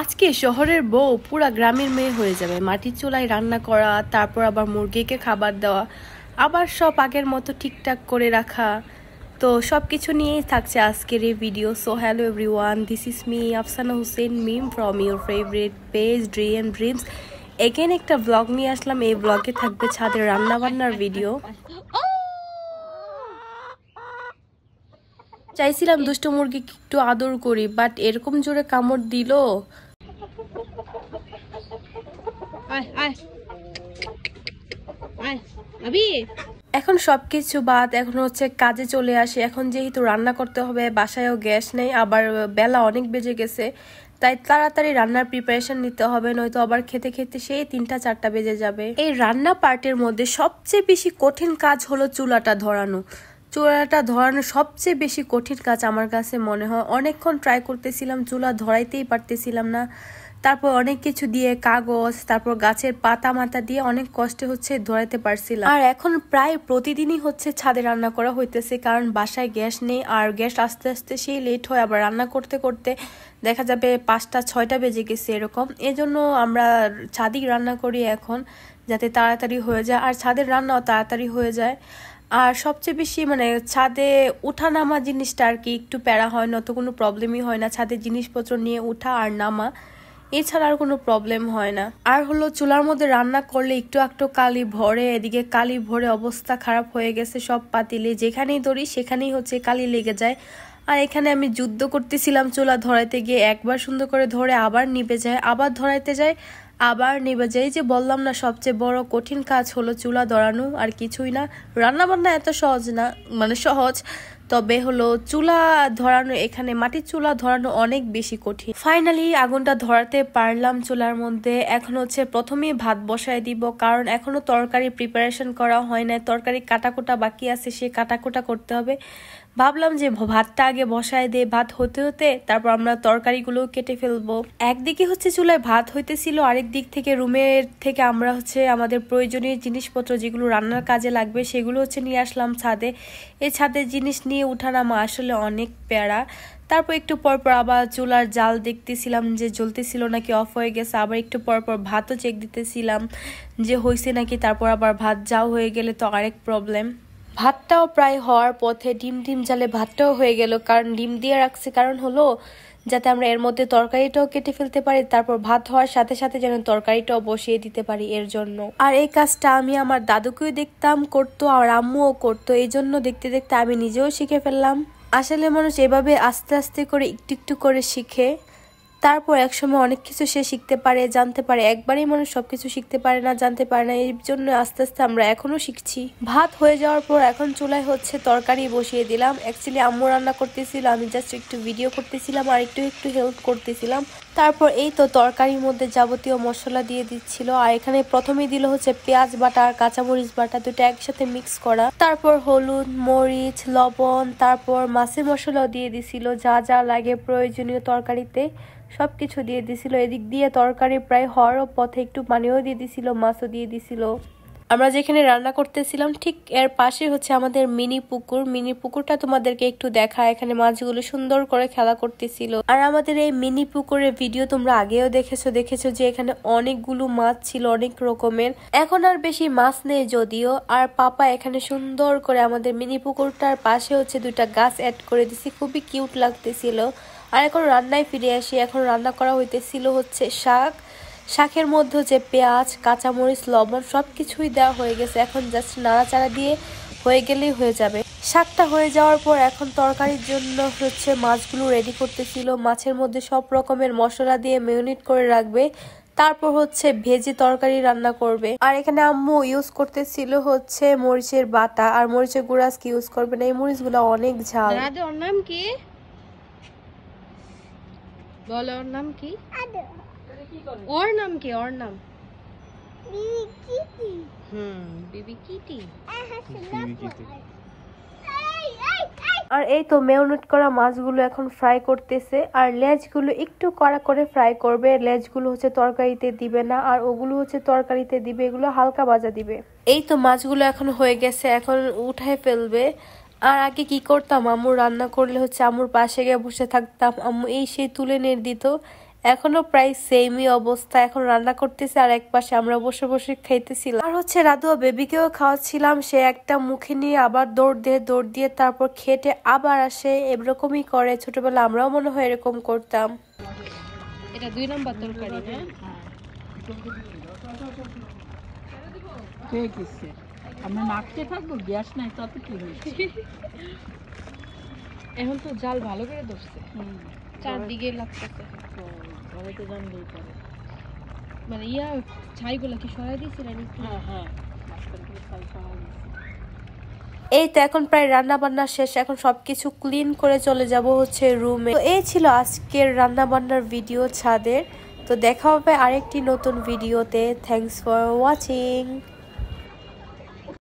আজকে শহরের বউ পুরা গ্রামের মেয়ে হয়ে যাবে। মাটির চুলায় রান্না করা, তারপর আবার মুরগিকে খাবার দেওয়া, আবার সব আগের মতো ঠিকঠাক করে রাখা। তো সব কিছু নিয়েই থাকছে আজকের এই video. So hello everyone, this is me Afsana Hussain Mim from your favourite page dream dreams. Again একটা ব্লগ নিয়ে আসলাম। এই ব্লগে থাকবে ছাদের রান্নাবান্নার ভিডিও। চাইছিলাম দুষ্ট মুরগিকে একটু আদর করি, বাট এরকম জোরে কামড় দিল। এখন সবকিছু বাদ, এখন হচ্ছে কাজে চলে আসে। এখন যেহেতু রান্না করতে হবে, বাসায়ও গ্যাস নেই, আবার বেলা অনেক বেজে গেছে, তাই তাড়াতাড়ি রান্নার প্রিপারেশন নিতে হবে, নয়তো আবার খেতে খেতে সেই 3টা-4টা বেজে যাবে। এই রান্না পার্টের মধ্যে সবচেয়ে বেশি কঠিন কাজ হলো চুলাটা ধরানো। চুলাটা ধরানো সবচেয়ে বেশি কঠিন কাজ আমার কাছে মনে হয়। অনেকক্ষণ ট্রাই করতেছিলাম, চুলা ধরাইতেই পারতেছিলাম না। তারপর অনেক কিছু দিয়ে, কাগজ, তারপর গাছের পাতা মাথা দিয়ে অনেক কষ্টে হচ্ছে ধরাইতে পারছিলাম। আর এখন প্রায় প্রতিদিনই হচ্ছে ছাদে রান্না করা হইতেছে, কারণ বাসায় গ্যাস নেই, আর গ্যাস আস্তে আস্তে সেই লেট হয়। আবার রান্না করতে করতে দেখা যাবে 5টা-6টা বেজে গেছে এরকম। এজন্য আমরা ছাদেই রান্না করি এখন, যাতে তাড়াতাড়ি হয়ে যায়, আর ছাদের রান্নাও তাড়াতাড়ি হয়ে যায়। আর সবচেয়ে বেশি ছাদে উঠা নামা জিনিসটা আর কি একটু প্যারা হয়, নত কোনো প্রবলেমই হয় না। ছাদের জিনিসপত্র নিয়ে উঠা আর নামা, এছাড়া আর কোনো প্রবলেম হয় না। আর হলো চুলার মধ্যে রান্না করলে একটু একটু কালি ভরে, এদিকে কালি ভরে অবস্থা খারাপ হয়ে গেছে সব পাতিলে। যেখানেই ধরি সেখানেই হচ্ছে কালি লেগে যায়। আর এখানে আমি যুদ্ধ করতেছিলাম চুলা ধরাইতে গিয়ে। একবার সুন্দর করে ধরে আবার নিভে যায়, আবার ধরাইতে যায়, আবার নিভে যায়। যে বললাম না, সবচেয়ে বড় কঠিন কাজ হলো চুলা ধরানো, আর কিছুই না। রান্না বান্না এত সহজ না, সহজ, তবে হলো চুলা ধরানো, এখানে মাটির চুলা ধরানো অনেক বেশি কঠিন। ফাইনালি আগুনটা ধরাতে পারলাম চুলার মধ্যে। এখন হচ্ছে প্রথমেই ভাত বসায় দিব, কারণ এখনো তরকারি প্রিপারেশন করা হয় না। তরকারি কাটাকুটা বাকি আছে, সে কাটাকুটা করতে হবে। ভাবলাম যে ভাতটা আগে বসায় দিয়ে, ভাত হতে হতে তারপর আমরা তরকারিগুলো কেটে ফেলবো। একদিকে হচ্ছে চুলায় ভাত হইতেছিল, আরেক দিক থেকে রুমের থেকে আমরা হচ্ছে আমাদের প্রয়োজনীয় জিনিসপত্র যেগুলো রান্নার কাজে লাগবে সেগুলো হচ্ছে নিয়ে আসলাম ছাদে। এই ছাদের জিনিস নিয়ে উঠানামা আসলে অনেক প্যারা। তারপর একটু পরপর আবার চুলার জাল দেখতেছিলাম যে জ্বলতেছিল নাকি অফ হয়ে গেছে। আবার একটু পরপর ভাতও চেক দিতেছিলাম যে হয়েছে নাকি। তারপর আবার ভাত যাও হয়ে গেলে তো আরেক প্রবলেম। ভাতটাও প্রায় হওয়ার পথে, ডিম জালে ভাতটাও হয়ে গেল, কারণ ডিম দিয়ে রাখছে কারণ হলো যাতে আমরা এর মধ্যে তরকারিটাও কেটে ফেলতে পারি, তারপর ভাত হওয়ার সাথে সাথে যেন তরকারিটাও বসিয়ে দিতে পারি, এর জন্য। আর এই কাজটা আমি আমার দাদুকেও দেখতাম করতো, আর আম্মুও করতো, এই জন্য দেখতে দেখতে আমি নিজেও শিখে ফেললাম। আসলে মানুষ এভাবে আস্তে আস্তে করে একটু একটু করে শিখে, তারপর একসময় অনেক কিছু সে শিখতে পারে, জানতে পারে। একবারই মানুষ সবকিছু শিখতে পারে না, জানতে পারে না, এই জন্য আস্তে আস্তে আমরা এখনো শিখছি। ভাত হয়ে যাওয়ার পর এখন চুলায় হচ্ছে তরকারি বসিয়ে দিলাম। অ্যাকচুয়ালি আম্মু রান্না করতেছিল, আমি জাস্ট একটু ভিডিও করতেছিলাম আর একটু একটু হেল্প করতেছিলাম। তারপর এই তো তরকারির মধ্যে যাবতীয় মশলা দিয়ে দিচ্ছিল। আর এখানে প্রথমেই দিল হচ্ছে পেঁয়াজ বাটা আর কাঁচামরিচ বাটা, দুটো একসাথে মিক্স করা। তারপর হলুদ, মরিচ, লবণ, তারপর মাছের মশলাও দিয়ে দিছিল, যা যা লাগে প্রয়োজনীয় তরকারিতে সবকিছু দিয়ে দিছিল। এদিক দিয়ে তরকারি প্রায় হওয়ার পথে একটু পানিও দিয়ে দিছিল, মাছও দিয়ে দিছিল। আমরা যেখানে রান্না করতেছিলাম ঠিক এর পাশে হচ্ছে আমাদের মিনি পুকুরটা তোমাদেরকে একটু দেখা। এখানে মাছগুলো সুন্দর করে খেলা করতেছিল। আর আমাদের এই মিনি পুকুরের ভিডিও তোমরা আগেও দেখেছো যে এখানে অনেকগুলো মাছ ছিল, অনেক রকমের। এখন আর বেশি মাছ নেই যদিও। আর পাপা এখানে সুন্দর করে আমাদের মিনি পুকুরটার পাশে হচ্ছে 2টা গাছ অ্যাড করে দিছি, খুবই কিউট লাগতেছিল। আর এখন রান্নায় ফিরে আসি। এখন রান্না করা হইতেছিল হচ্ছে শাকের মধ্যে হচ্ছে পেঁয়াজ, কাঁচামরিচ, লবণ সবকিছুই দেওয়া হয়ে গেছে। এখন জাস্ট নাড়াচাড়া দিয়ে হয়ে গেলেই হয়ে যাবে। শাকটা হয়ে যাওয়ার পর এখন তরকারির জন্য হচ্ছে মাছগুলো রেডি করতেছিল। মাছের মধ্যে সব রকমের মশলা দিয়ে ম্যারিনেট করে রাখবে, তারপর হচ্ছে ভেজে তরকারি রান্না করবে। আর এখানে আম্মু ইউজ করতেছিল হচ্ছে মরিচের বাটা, আর মরিচের গুঁড়া আজকে ইউজ করবে না, এই মরিচগুলো অনেক ঝাল। ওর নাম কি বলো? ওর নাম কি? ওর নাম কি? ওর নাম বিবি কিটি। আর এই তো ম্যারিনেট করা মাছগুলো এখন ফ্রাই করতেছে। আর লেজগুলো একটু কড়া করে ফ্রাই করবে, লেজগুলো হচ্ছে তরকারিতে দিবে না, আর ওগুলো হচ্ছে তরকারিতে দিবে, এগুলো হালকা ভাজা দিবে। এই তো মাছগুলো এখন হয়ে গেছে, এখন উঠায় ফেলবে। আর আগে কি করতাম, আম্মু রান্না করলে হচ্ছে আম্মুর পাশে গিয়ে বসে থাকতাম, আম্মু এই সেই তুলে নিয়ে দিত। এখনো প্রায় সেমই অবস্থা, এখন রান্না করতেছি আর এক পাশে আমরা বসে বসে খাইতেছিলাম। আর হচ্ছে রাধু বেবিকেও খাওয়াচ্ছিলাম, সে একটা মুখে নিয়ে আবার দৌড় দিয়ে তারপর খেটে আবার আসে, এরকমই করে। ছোটবেলা আমরাও মনে হয় এরকম করতাম। এটা 2 নাম্বার তরকারি না? আমরা নাচতে থাকবো, গ্যাস নাই তত কি হয়েছে। এখন তো জাল ভালো করে ধরছে, চারদিকে লাগতেছে। ঘরে তো জানলেই পারে। মানে ছাইগুলো কি সরাই দিয়েছিল? হ্যাঁ এই তো এখন প্রায় রান্না বান্না শেষ, এখন সবকিছু ক্লিন করে চলে যাব হচ্ছে রুমে। তো এই ছিল আজকের রান্না বান্নার ভিডিও ছাদের। তো দেখা হবে আরেকটি নতুন ভিডিওতে। Thanks for watching.